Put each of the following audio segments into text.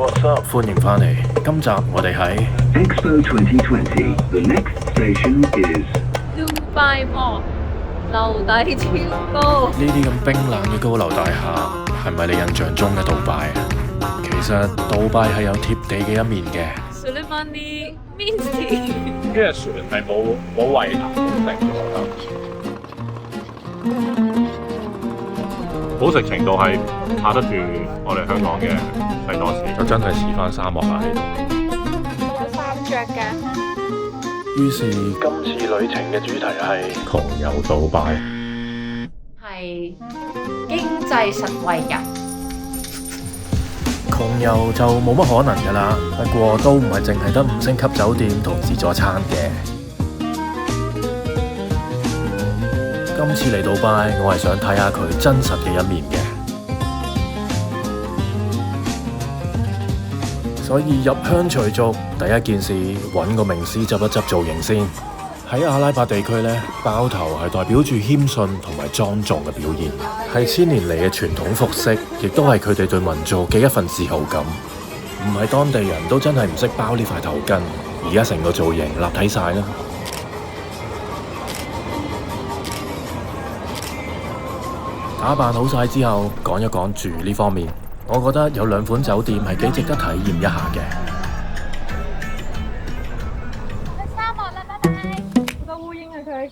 What's up？歡迎返嚟。今集我哋喺 Expo 2020. The next station is Dubai Mall 樓底超高。呢啲咁冰冷嘅高樓大廈，係咪你印象中嘅杜拜啊？其實杜拜係有貼地嘅一面嘅。Sulemani Minty 呢隻船係冇圍欄定咗，好食程度係拍得住我哋香港嘅西多士，就真係似翻沙漠啊！呢度有衫着嘅。於是今次旅程嘅主題係窮遊杜拜。係經濟實惠人。窮遊就冇乜可能㗎啦，不過都唔係淨係得5星級酒店同自助餐嘅。今次嚟杜拜，我係想睇下佢真實嘅一面嘅，所以入鄉隨俗，第一件事揾個名師執一執造型先。喺阿拉伯地區呢，包頭係代表住謙遜同埋莊重嘅表現，係千年嚟嘅傳統服飾，亦都係佢哋對民族嘅一份自豪感。唔係當地人都真係唔識包呢塊頭巾，而家成個造型立體晒啦。打扮好晒之後，講一講住呢方面，我覺得有2款酒店係幾值得體驗一下嘅。沙漠啦，拜拜。好多烏蠅啊佢。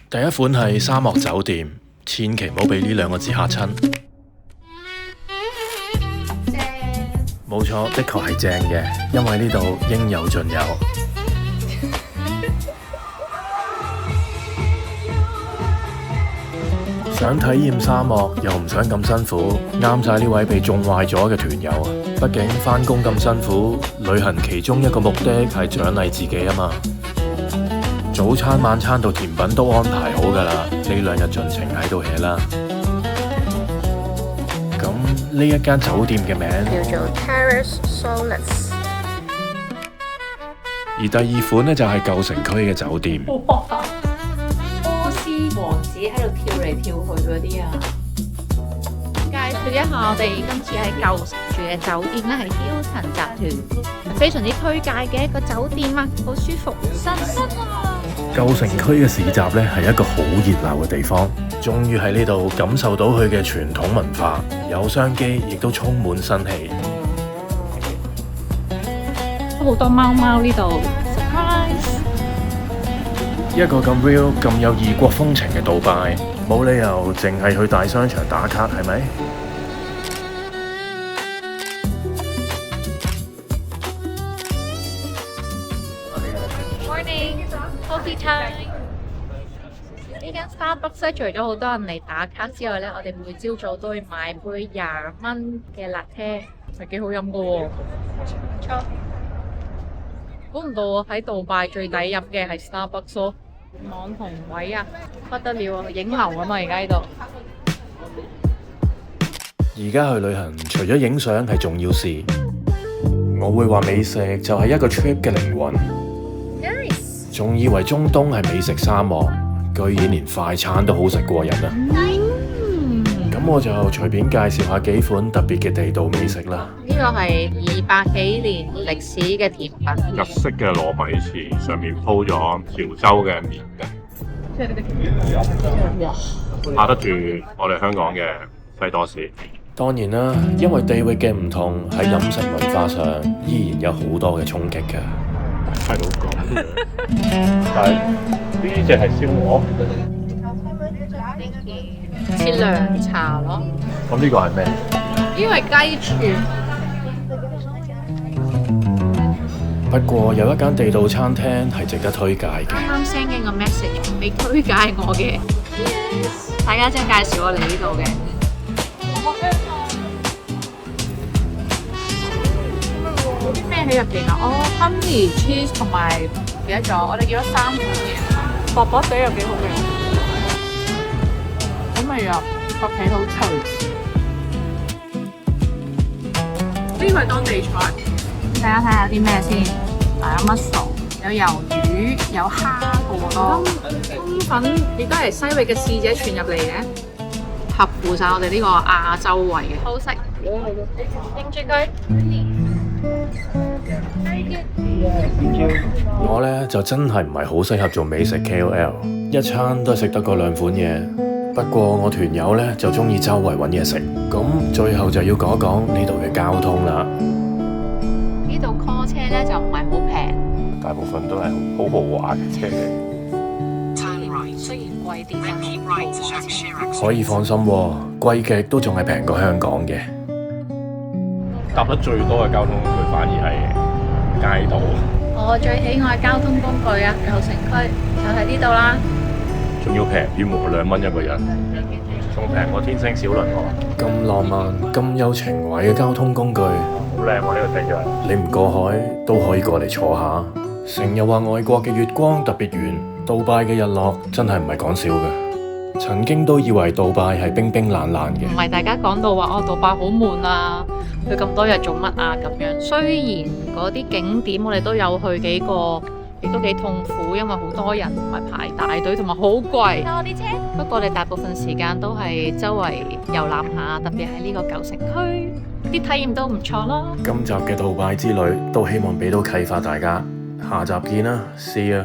第一款係沙漠酒店，千祈唔好俾呢2個字嚇親。正。冇錯，的確係正嘅，因為呢度應有盡有。想體驗沙漠又唔想咁辛苦，啱晒呢位被種壞咗嘅團友啊！畢竟返工咁辛苦，旅行其中一個目的係獎勵自己啊嘛。早餐、晚餐到甜品都安排好㗎啦，呢2日盡情喺度 hea 啦。咁呢一間酒店嘅名叫做 Terrace Solace。而第2款呢，就係舊城區嘅酒店。波斯王子喺度跳嚟跳去嗰啲啊！介紹一下我哋今次喺舊城住嘅酒店咧，係 Hilton 集團非常之推介嘅一個酒店啊，好舒服，新啊！舊城區嘅市集呢，係一個好熱鬧嘅地方，終於喺呢度感受到佢嘅傳統文化，有商機，亦都充滿新氣。好多貓貓呢度 ，surprise！一個咁 real、咁有異國風情嘅杜拜，冇理由淨係去大商場打卡，係咪？Morning, coffee time。呢間 Starbucks 除咗好多人嚟打卡之外咧，我哋每朝早都會買杯20蚊嘅 latte，係幾好飲噶喎。唔錯。估唔到喺杜拜最抵飲嘅係 Starbucks 咯。網紅位啊，不得了啊！影樓啊嘛，而家呢度。而家去旅行，除咗影相係重要事，我會話美食就係一個 trip 嘅靈魂。Nice。仲以為中東係美食沙漠，居然連快餐都好食過人啊！咁我就隨便介紹下幾款特別嘅地道美食啦。呢個係200幾年歷史嘅甜品，日式嘅糯米糍上面鋪咗潮州嘅麵嘅，拍得住我哋香港嘅西多士。當然啦，因為地域嘅唔同，喺飲食文化上依然有好多嘅衝擊㗎。係老講，但係呢隻係燒鵝，似涼茶咯。咁呢個係咩？呢個係雞串。不過有一間地道餐廳係值得推介嘅。啱啱 send 緊個 message 俾推介我嘅，大家真係介紹我嚟呢度嘅。有啲咩喺入邊啊？哦 honey cheese 同埋唔記得咗，我哋叫咗3款嘢，薄薄地又幾好味，好味啊！個皮好脆。呢個係當地菜。大家睇下啲咩先，有乜餸，有魷魚，有蝦過咯，冬粉亦都係西域嘅使者傳入嚟嘅，合乎晒我哋呢個亞洲胃嘅。好食，住佢。我呢就真係唔係好適合做美食 KOL，一餐都係食得嗰2款嘢。不過我團友呢就鍾意周圍揾嘢食，咁最後就要講一講呢度嘅交通啦。呢度 call 車呢就唔係好平，大部分都係好豪華嘅車。雖然貴啲，但係可以放心喎，貴極都仲係平過香港嘅。搭得最多嘅交通工具反而係街道，我最喜愛交通工具啊，舊城區就喺呢度啦。仲要平於2蚊一個人，仲平過天星小輪喎。咁浪漫、咁有情懷嘅交通工具，好靚喎呢個地方。你唔過海都可以過嚟坐下。成日話外國嘅月光特別圓，杜拜嘅日落真係唔係講笑嘅。曾經都以為杜拜係冰冰冷冷嘅，唔係大家講到話杜拜好悶啊，去咁多日做乜啊咁樣。雖然嗰啲景點我哋都有去幾個，亦都幾痛苦，因為好多人同埋排大隊，同埋好貴。搭我啲車。不過我哋大部分時間都係周圍遊覽下，特別係呢個舊城區，啲體驗都唔錯咯。今集嘅杜拜之旅都希望俾到啟發大家。下集見啦，See ya。